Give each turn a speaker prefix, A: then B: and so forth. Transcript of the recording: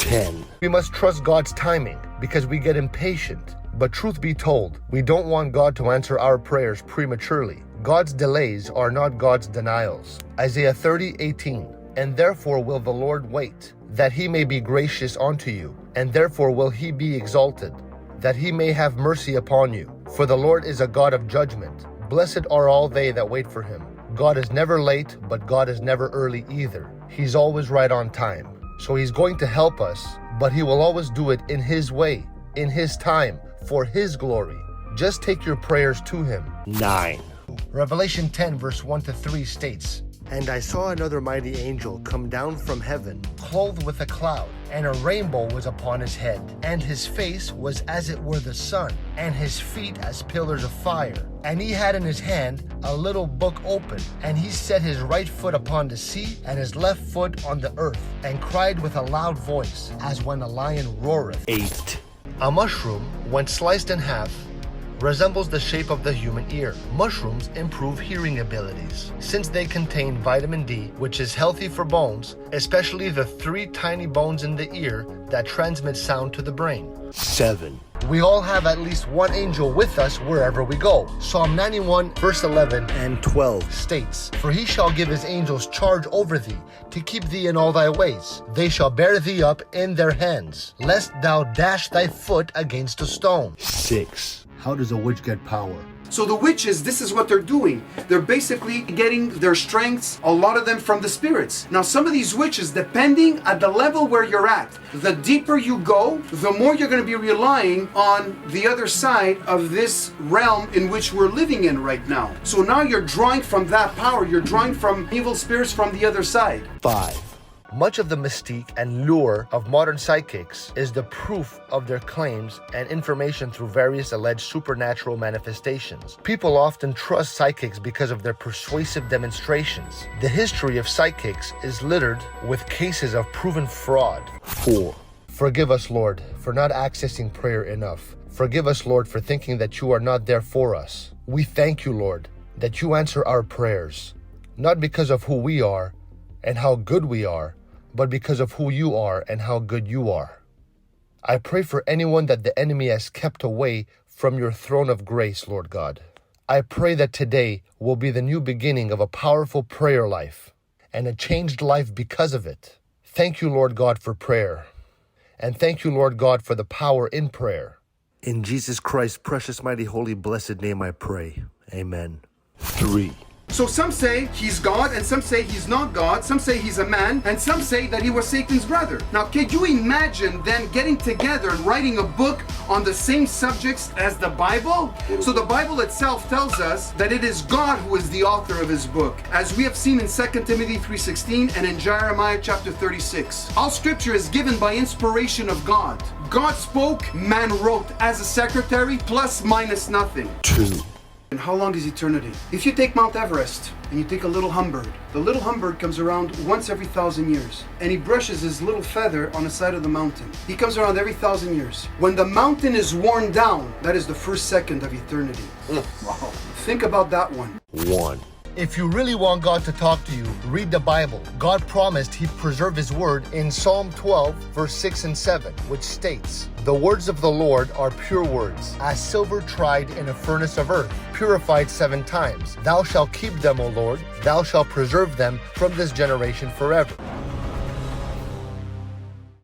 A: 10. We must trust God's timing because we get impatient. But truth be told, we don't want God to answer our prayers prematurely. God's delays are not God's denials. Isaiah 30:18. And therefore will the Lord wait, that he may be gracious unto you, and therefore will he be exalted, that he may have mercy upon you. For the Lord is a God of judgment. Blessed are all they that wait for him. God is never late, but God is never early either. He's always right on time. So he's going to help us, but he will always do it in his way, in his time, for his glory. Just take your prayers to him. 9. Revelation 10 verse 1-3 states, And I saw another mighty angel come down from heaven, clothed with a cloud, and a rainbow was upon his head, and his face was as it were the sun, and his feet as pillars of fire. And he had in his hand a little book open, and he set his right foot upon the sea, and his left foot on the earth, and cried with a loud voice, as when a lion roareth. 8. A mushroom, when sliced in half, resembles the shape of the human ear. Mushrooms improve hearing abilities, since they contain vitamin D, which is healthy for bones, especially the 3 tiny bones in the ear that transmit sound to the brain. 7. We all have at least one angel with us wherever we go. Psalm 91 verse 11 and 12 states, For he shall give his angels charge over thee, to keep thee in all thy ways. They shall bear thee up in their hands, lest thou dash thy foot against a stone. 6. How does a witch get power?
B: So the witches, this is what they're doing. They're basically getting their strengths, a lot of them from the spirits. Now, some of these witches, depending at the level where you're at, the deeper you go, the more you're going to be relying on the other side of this realm in which we're living in right now. So now you're drawing from that power. You're drawing from evil spirits from the other side.
A: 5. Much of the mystique and lure of modern psychics is the proof of their claims and information through various alleged supernatural manifestations. People often trust psychics because of their persuasive demonstrations. The history of psychics is littered with cases of proven fraud. 4. Forgive us, Lord, for not accessing prayer enough. Forgive us, Lord, for thinking that you are not there for us. We thank you, Lord, that you answer our prayers, not because of who we are and how good we are, but because of who you are and how good you are. I pray for anyone that the enemy has kept away from your throne of grace, Lord God. I pray that today will be the new beginning of a powerful prayer life and a changed life because of it. Thank you, Lord God, for prayer. And thank you, Lord God, for the power in prayer. In Jesus Christ's precious, mighty, holy, blessed name I pray. Amen. 3.
B: So some say he's God, and some say he's not God, some say he's a man, and some say that he was Satan's brother. Now, can you imagine them getting together and writing a book on the same subjects as the Bible? So the Bible itself tells us that it is God who is the author of his book, as we have seen in 2 Timothy 3:16 and in Jeremiah chapter 36. All scripture is given by inspiration of God. God spoke, man wrote, as a secretary, plus minus nothing.
A: 2.
B: And how long is eternity? If you take Mount Everest and you take a little humbird, the little humbird comes around once every 1,000 years, and he brushes his little feather on the side of the mountain. He comes around every 1,000 years. When the mountain is worn down, that is the first second of eternity. Wow. Think about that one.
A: 1. If you really want God to talk to you, read the Bible. God promised he'd preserve his word in Psalm 12, verse 6 and 7, which states, The words of the Lord are pure words, as silver tried in a furnace of earth, purified 7 times. Thou shalt keep them, O Lord. Thou shalt preserve them from this generation forever.